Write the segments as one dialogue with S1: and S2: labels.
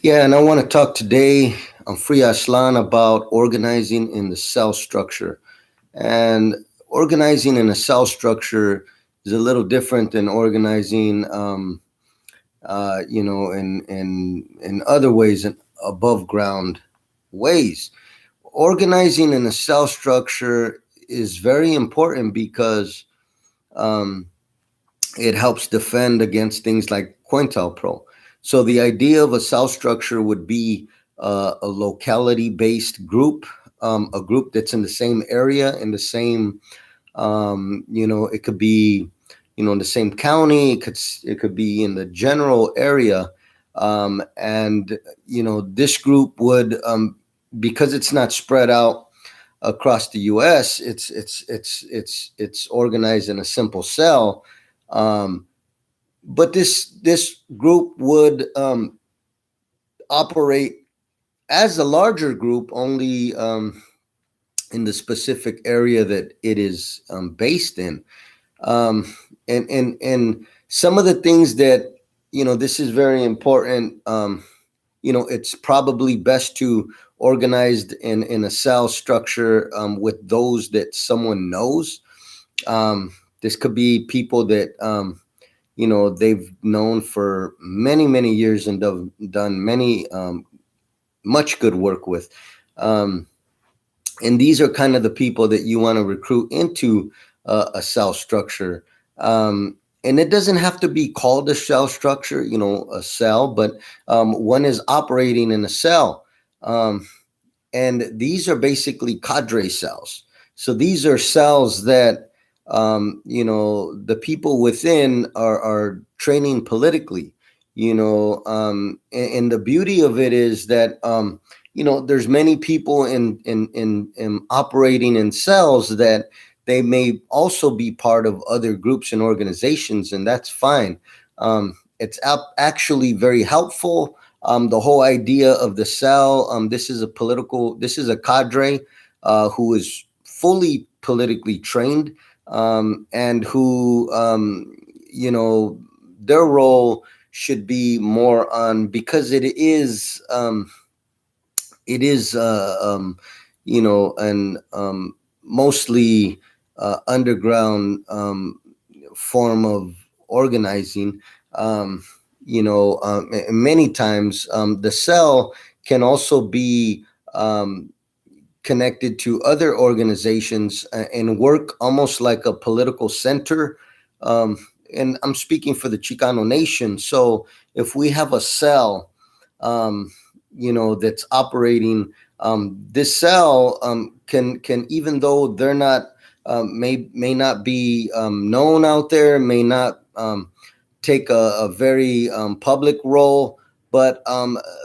S1: Yeah, and I want to talk today on Free Aztlan about organizing in the cell structure. And organizing in a cell structure is a little different than organizing, in other ways, in above ground ways. Organizing in a cell structure is very important because um, it helps defend against things like COINTELPRO. So the idea of a cell structure would be a locality based group, a group that's in the same area, in the same, it could be, in the same county, it could be in the general area. And, this group would, because it's not spread out across the U.S. It's organized in a simple cell. Um, but this group would operate as a larger group only in the specific area that it is based in. Um, and some of the things that this is very important. It's probably best to organized in a cell structure with those that someone knows. This could be people that they've known for many years and done many much good work with. um, and these are kind of the people that you want to recruit into a cell structure. And it doesn't have to be called a cell structure, a cell, but one is operating in a cell. Um, and these are basically cadre cells. So these are cells that the people within are training politically. And the beauty of it is that there's many people in operating in cells that they may also be part of other groups and organizations, and that's fine. It's actually very helpful. The whole idea of the cell. This is a cadre who is fully politically trained, and who, their role should be more on, because it is an mostly underground form of organizing. Many times the cell can also be connected to other organizations and work almost like a political center. Um, and I'm speaking for the Chicano nation. So if we have a cell, that's operating, this cell can, even though they're not, may not be known out there, may not take a very public role, but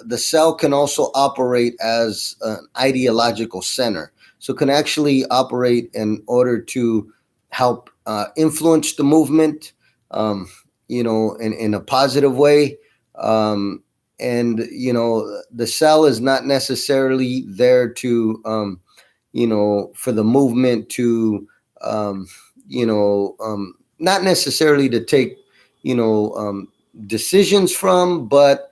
S1: the cell can also operate as an ideological center. So can actually operate in order to help influence the movement, in a positive way. Um, and the cell is not necessarily there to, for the movement to, um, not necessarily to take, you know, um, decisions from, but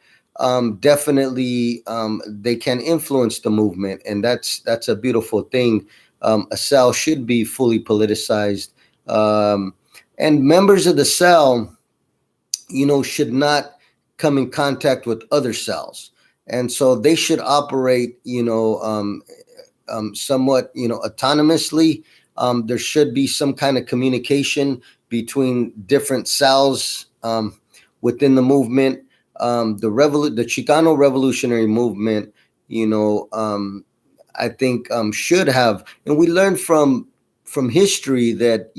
S1: definitely they can influence the movement, and that's a beautiful thing. A cell should be fully politicized, um, and members of the cell, should not come in contact with other cells, and so they should operate, somewhat, autonomously. There should be some kind of communication between different cells within the movement. The Chicano revolutionary movement, you know, um, I think should have, and we learned from history that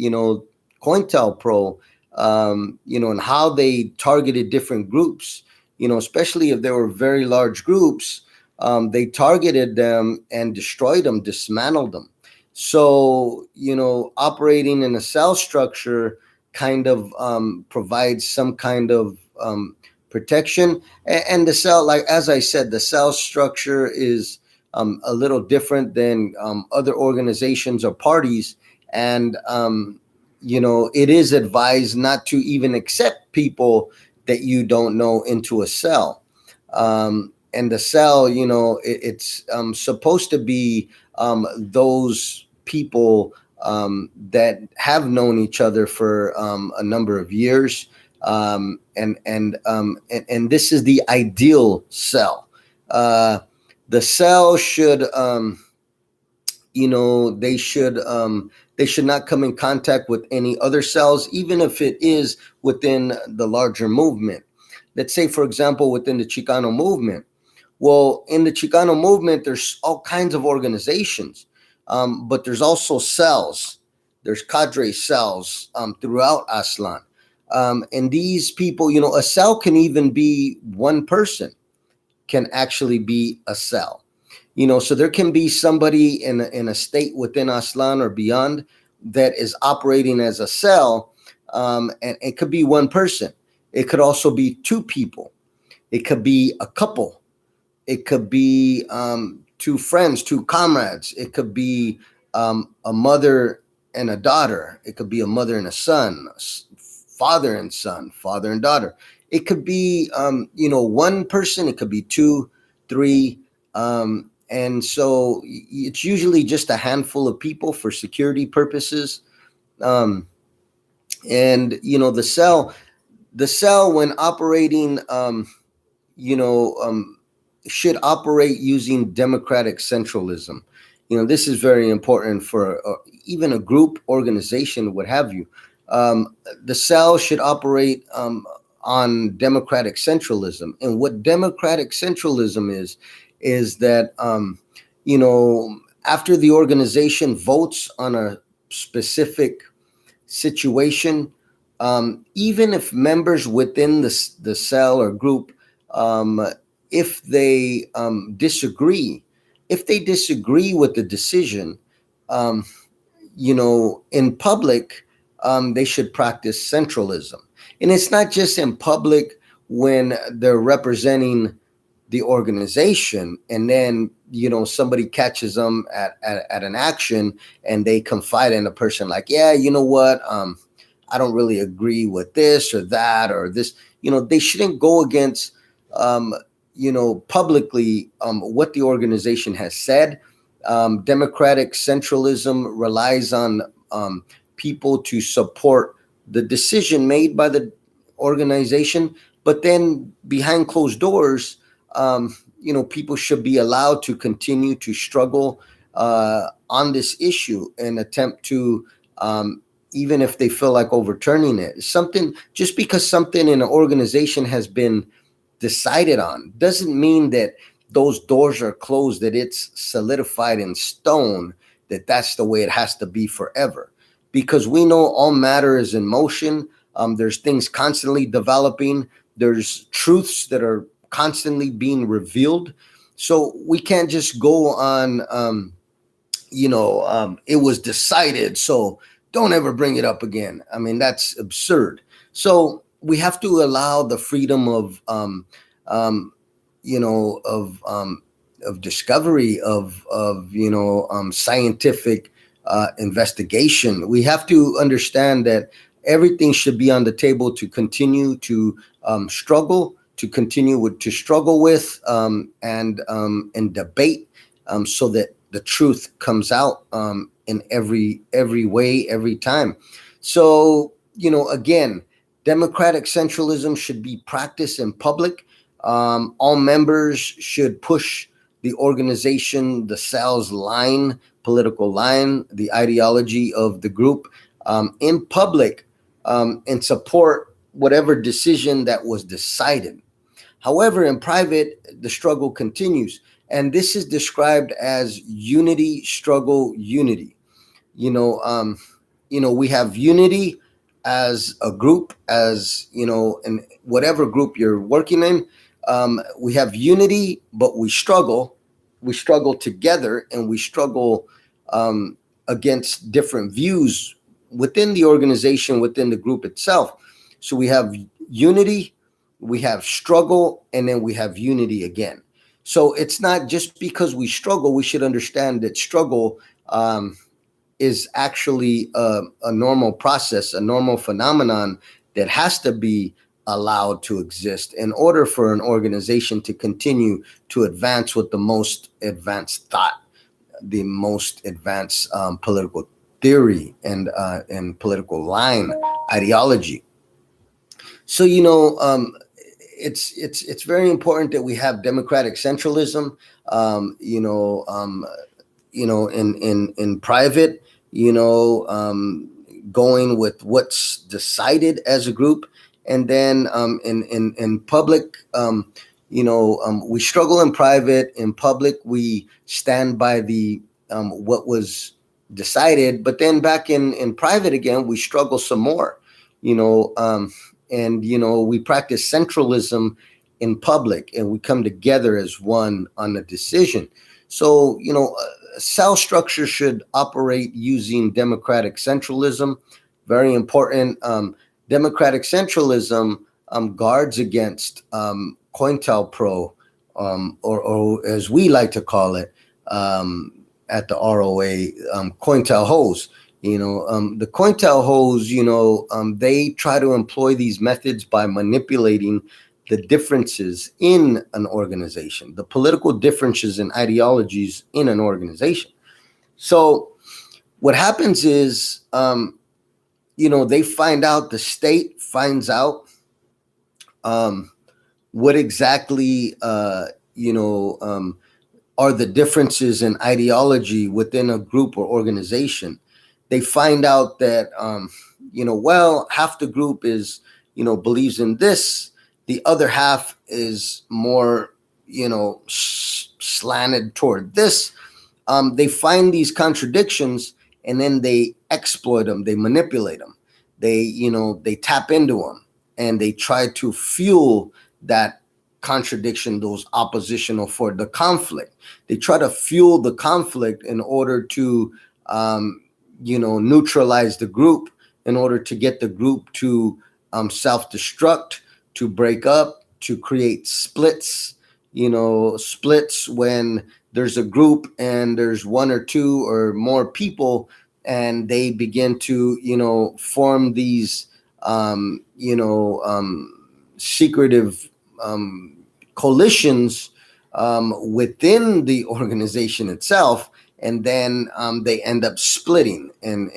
S1: COINTELPRO, and how they targeted different groups, especially if there were very large groups. They targeted them and destroyed them, dismantled them. So, operating in a cell structure kind of provides some kind of protection. And the cell, like as I said, the cell structure is a little different than other organizations or parties. And, it is advised not to even accept people that you don't know into a cell. and the cell, it's supposed to be those people that have known each other for a number of years, and this is the ideal cell. uh, the cell should, they should not come in contact with any other cells, even if it is within the larger movement. Let's say, for example, within the Chicano movement. Well, in the Chicano movement, there's all kinds of organizations, but there's also cells. There's cadre cells throughout Aztlan. And these people, a cell can even be one person, can actually be a cell. So there can be somebody in a state within Aztlan or beyond that is operating as a cell, and it could be one person. It could also be two people. It could be a couple. It could be two friends, two comrades. It could be a mother and a daughter. It could be a mother and a son, father and son, father and daughter. It could be, one person. It could be two, three. And so it's usually just a handful of people for security purposes. Um, and, the cell when operating, you know, um, should operate using democratic centralism. This is very important for even a group, organization, what have you. The cell should operate on democratic centralism. And what democratic centralism is that, after the organization votes on a specific situation, even if members within the cell or group, um, if they disagree with the decision, um, in public, they should practice centralism. And it's not just in public when they're representing the organization, and then somebody catches them at an action, and they confide in a person like, yeah, you know what, I don't really agree with this or that or this. They shouldn't go against, um, publicly, what the organization has said. Democratic centralism relies on people to support the decision made by the organization, but then behind closed doors, people should be allowed to continue to struggle on this issue and attempt to, even if they feel like overturning it. Something, just because something in an organization has been decided on, doesn't mean that those doors are closed, that it's solidified in stone, that that's the way it has to be forever. Because we know all matter is in motion. There's things constantly developing. There's truths that are constantly being revealed. So we can't just go on, it was decided, so don't ever bring it up again. I mean, that's absurd. So we have to allow the freedom um, of discovery, of scientific investigation. We have to understand that everything should be on the table to continue to struggle, to continue to struggle with, and debate, so that the truth comes out in every way, every time. So again, democratic centralism should be practiced in public. All members should push the organization, the cell's line, political line, the ideology of the group, in public, and support whatever decision that was decided. However, in private, the struggle continues. And this is described as unity, struggle, unity. We have unity as a group, as in whatever group you're working in. We have unity, but we struggle together, and we struggle against different views within the organization, within the group itself. So we have unity, we have struggle, and then we have unity again. So it's not just because we struggle. We should understand that struggle is actually a normal process, a normal phenomenon that has to be allowed to exist in order for an organization to continue to advance with the most advanced thought, the most advanced political theory, and political line ideology. So it's very important that we have democratic centralism. Um, you know, um, in private, going with what's decided as a group, and then in public, we struggle in private. In public, we stand by the what was decided, but then back in private again, we struggle some more. You know, and we practice centralism in public, and we come together as one on a decision. So cell structure should operate using democratic centralism. Very important. Democratic centralism guards against COINTELPRO, or as we like to call it at the ROA, COINTEL hose. The COINTEL hose, they try to employ these methods by manipulating the differences in an organization, the political differences and ideologies in an organization. So what happens is, they find out, the state finds out what exactly, are the differences in ideology within a group or organization. They find out that, well, half the group is, believes in this, the other half is more, slanted toward this. They find these contradictions, and then they exploit them, they manipulate them, they tap into them, and they try to fuel that contradiction, those oppositional for the conflict. They try to fuel the conflict in order to, neutralize the group, in order to get the group to self-destruct, to break up, to create splits. Splits when there's a group and there's one or two or more people, and they begin to, form these, secretive coalitions within the organization itself, and then they end up splitting and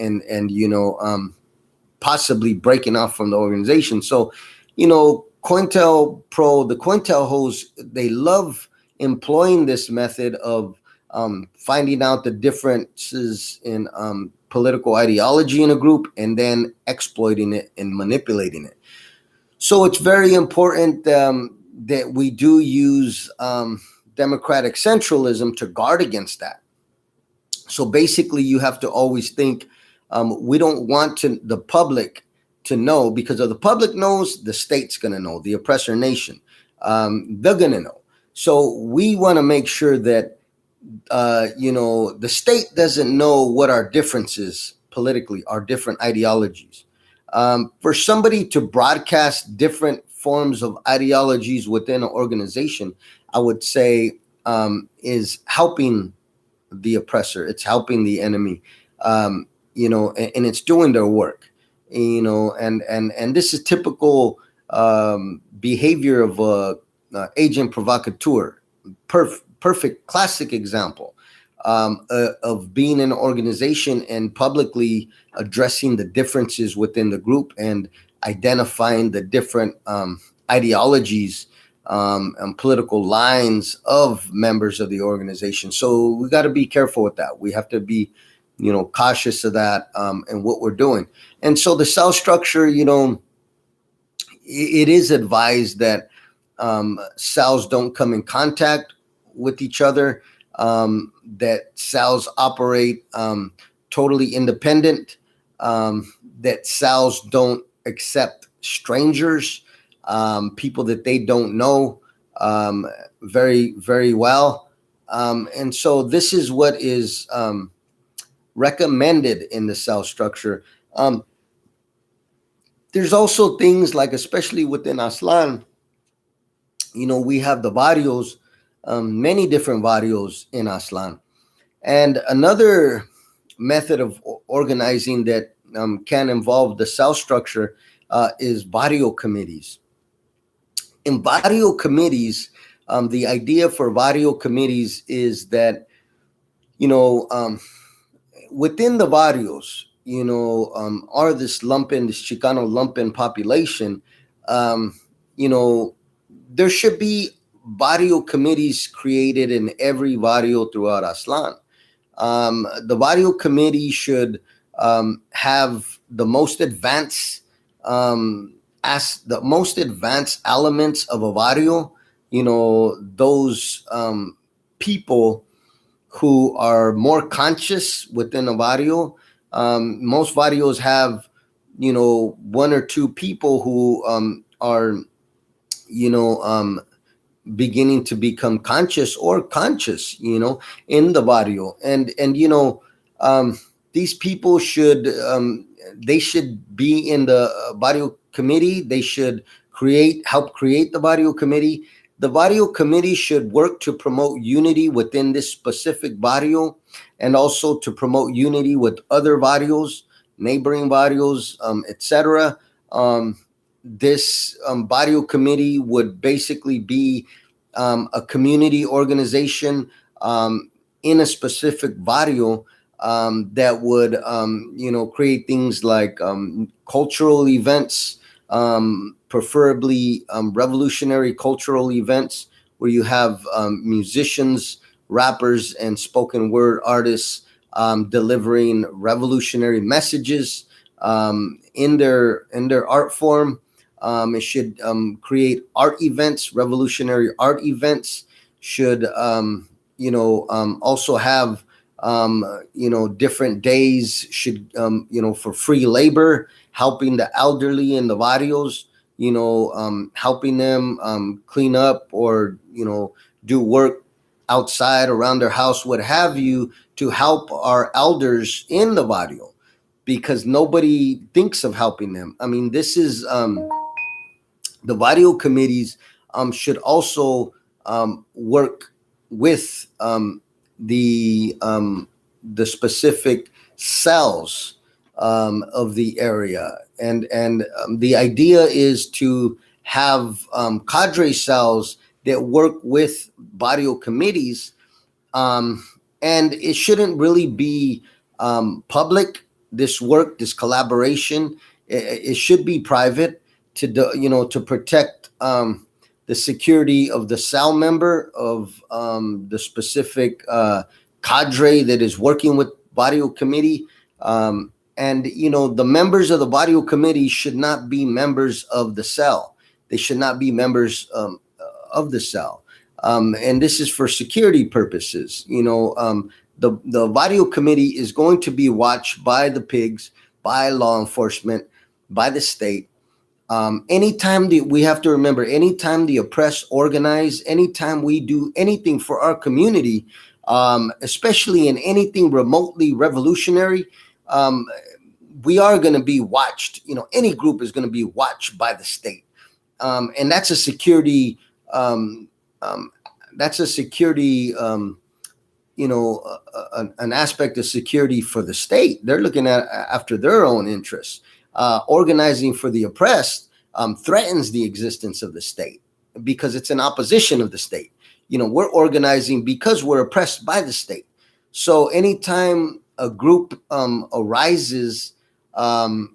S1: possibly breaking off from the organization. So, COINTELPRO, the COINTEL hosts, they love employing this method of finding out the differences in political ideology in a group, and then exploiting it and manipulating it. So it's very important that we do use democratic centralism to guard against that. So basically, you have to always think, we don't want the public to know, because if the public knows, the state's going to know, the oppressor nation, they're going to know. So we want to make sure that the state doesn't know what our differences politically, our different ideologies. For somebody to broadcast different forms of ideologies within an organization, I would say, is helping the oppressor. It's helping the enemy, and it's doing their work, and this is typical behavior of a agent provocateur. Perfect classic example of being in an organization and publicly addressing the differences within the group, and identifying the different ideologies and political lines of members of the organization. So we got to be careful with that. We have to be, cautious of that, and what we're doing. And so the cell structure, it is advised that cells don't come in contact with each other, that cells operate totally independent, that cells don't accept strangers, people that they don't know very, very well. And so this is what is recommended in the cell structure. There's also things like, especially within Aztlan, we have the barrios, many different barrios in Aztlan. And another method of organizing that can involve the cell structure is barrio committees. In barrio committees, the idea for barrio committees is that, you know, within the barrios, are this Chicano lumpen population. Um, you know, there should be barrio committees created in every barrio throughout Aztlan. The barrio committee should have the most advanced, as the most advanced elements of a barrio. Those people who are more conscious within a barrio. Most barrios have, one or two people who are, you know, um, beginning to become conscious or conscious, in the barrio. And um, these people should, they should be in the barrio committee. They should help create the barrio committee. The barrio committee should work to promote unity within this specific barrio, and also to promote unity with other barrios, neighboring barrios, etc. This barrio committee would basically be a community organization in a specific barrio, that would, create things like cultural events, preferably revolutionary cultural events, where you have musicians, rappers, and spoken word artists delivering revolutionary messages in their art form. It should create art events, revolutionary art events. Should, also have, different days. Should, for free labor, helping the elderly in the barrios. Helping them clean up, or do work outside, around their house, what have you, to help our elders in the barrio, because nobody thinks of helping them. I mean, this is, the barrio committees should also work with the specific cells of the area, and the idea is to have cadre cells that work with barrio committees, um, and it shouldn't really be public. This work, this collaboration, it should be private, to protect the security of the cell member, of the specific cadre that is working with barrio committee. And the members of the barrio committee should not be members of the cell. They should not be members of the cell, and this is for security purposes. The barrio committee is going to be watched by the pigs, by law enforcement, by the state. We have to remember, anytime the oppressed organize, anytime we do anything for our community, especially in anything remotely revolutionary, um, we are going to be watched. Any group is going to be watched by the state, and that's a security. Um, um, that's a security. An aspect of security for the state. They're looking at after their own interests. Organizing for the oppressed threatens the existence of the state, because it's an opposition of the state. We're organizing because we're oppressed by the state. So anytime a group arises, that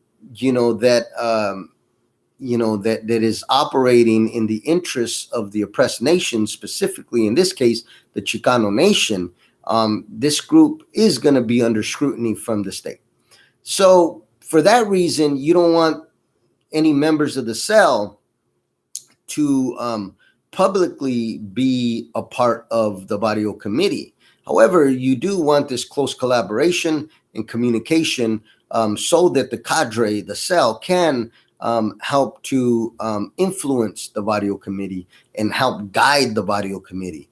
S1: that is operating in the interests of the oppressed nation, specifically in this case the Chicano nation, this group is going to be under scrutiny from the state. So for that reason, you don't want any members of the cell to publicly be a part of the barrio committee. However, you do want this close collaboration and communication, so that the cadre, the cell, can help to influence the barrio committee and help guide the barrio committee.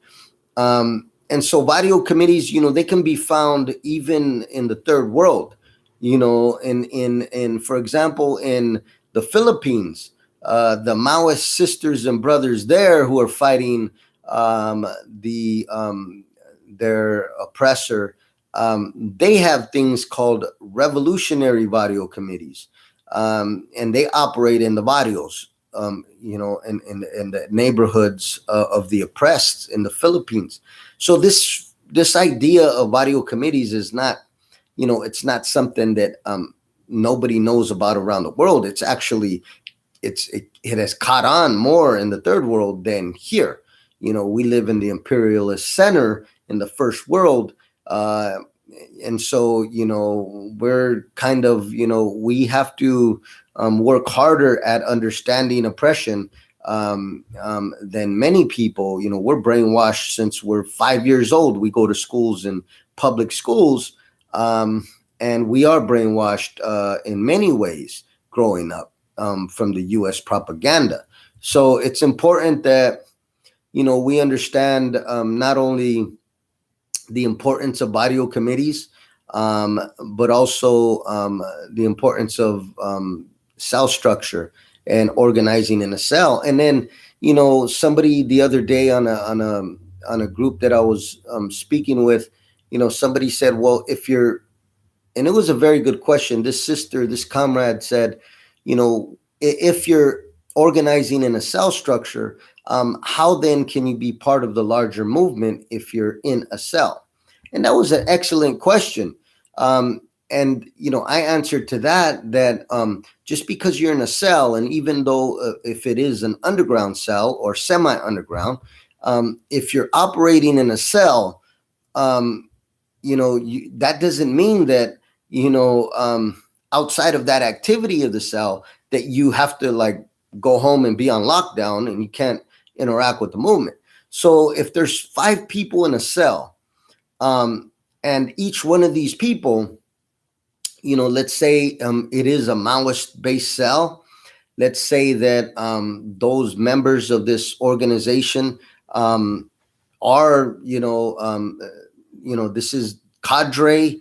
S1: And so barrio committees, they can be found even in the third world. In for example, in the Philippines, the Maoist sisters and brothers there who are fighting the their oppressor, they have things called revolutionary barrio committees, and they operate in the barrios. in the neighborhoods of the oppressed in the Philippines. So this idea of barrio committees is not, it's not something that nobody knows about around the world. It's actually it has caught on more in the third world than here. We live in the imperialist center in the first world, uh, and so we're kind of, we have to work harder at understanding oppression than many people. We're brainwashed since we're 5 years old. We go to schools in public schools, um, and we are brainwashed in many ways growing up from the U.S. propaganda. So it's important that we understand not only the importance of barrio committees, but also the importance of cell structure and organizing in a cell. And then somebody the other day on a group that I was speaking with, somebody said, well, if you're, and it was a very good question. This comrade said, if you're organizing in a cell structure, how then can you be part of the larger movement if you're in a cell? And that was an excellent question. And I answered to that just because you're in a cell, and even though if it is an underground cell or semi-underground, if you're operating in a cell, um, that doesn't mean that you know outside of that activity of the cell that you have to like go home and be on lockdown and you can't interact with the movement. So if there's 5 people in a cell, um, and each one of these people, let's say it is a Maoist based cell. Let's say that those members of this organization um, are this is cadre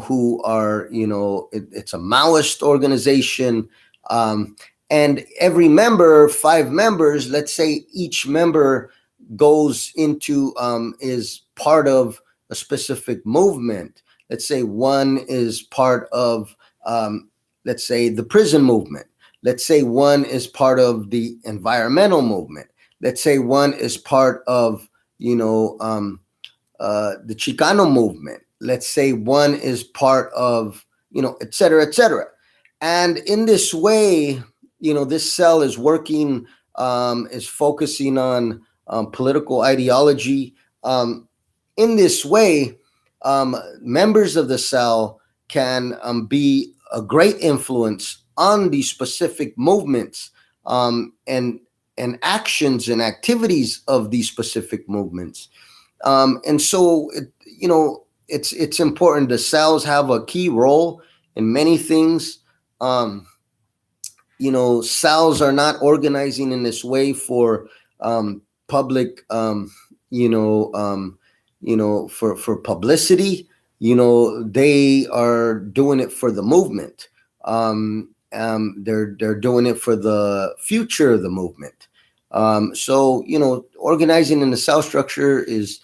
S1: who are it's a Maoist organization, um, and every member, 5 members, let's say each member goes into is part of a specific movement. Let's say one is part of let's say the prison movement. Let's say one is part of the environmental movement. Let's say one is part of the Chicano movement. Let's say one is part of, et cetera, et cetera. And in this way, this cell is working, is focusing on political ideology. In this way, members of the cell can be a great influence on these specific movements and actions and activities of these specific movements. And so, it's important. The cells have a key role in many things. Um, cells are not organizing in this way for public, for publicity. They are doing it for the movement. They're doing it for the future of the movement. So organizing in the cell structure is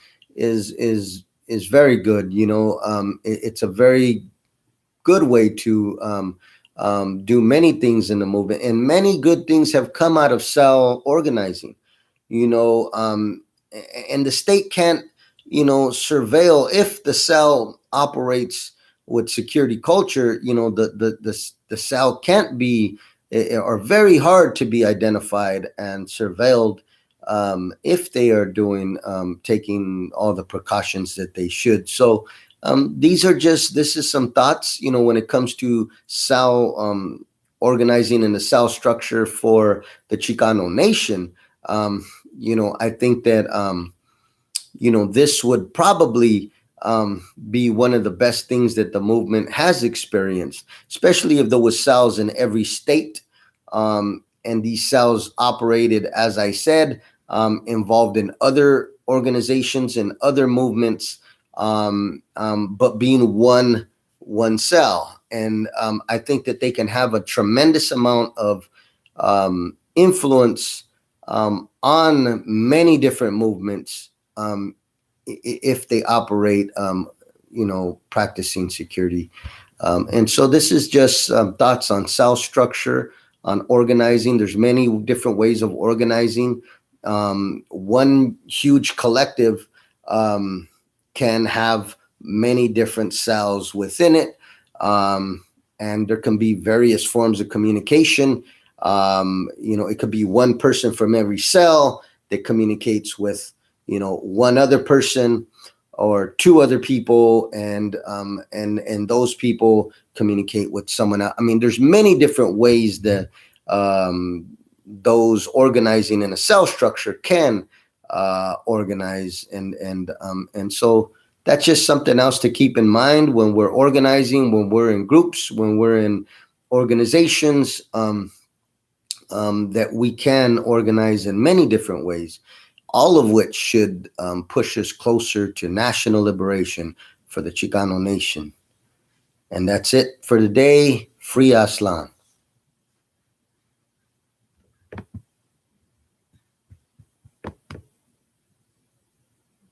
S1: very good. It's a very good way to do many things in the movement, and many good things have come out of cell organizing. you know um and the state can't surveil if the cell operates with security culture. The cell can't be or very hard to be identified and surveilled if they are doing taking all the precautions that they should. So this is some thoughts when it comes to cell organizing in the cell structure for the Chicano nation. I think that this would probably be one of the best things that the movement has experienced, especially if there was cells in every state, and these cells operated, as I said, involved in other organizations and other movements, but being one cell. And I think that they can have a tremendous amount of influence on many different movements if they operate, practicing security. And so this is just thoughts on cell structure. on organizing. There's many different ways of organizing. One huge collective um, can have many different cells within it, and there can be various forms of communication. It could be one person from every cell that communicates with, one other person or two other people, and those people communicate with someone else. I mean, there's many different ways that those organizing in a cell structure can organize, and so that's just something else to keep in mind when we're organizing, when we're in groups, when we're in organizations, that we can organize in many different ways, all of which should push us closer to national liberation for the Chicano nation. And that's it for today. Free Aztlan.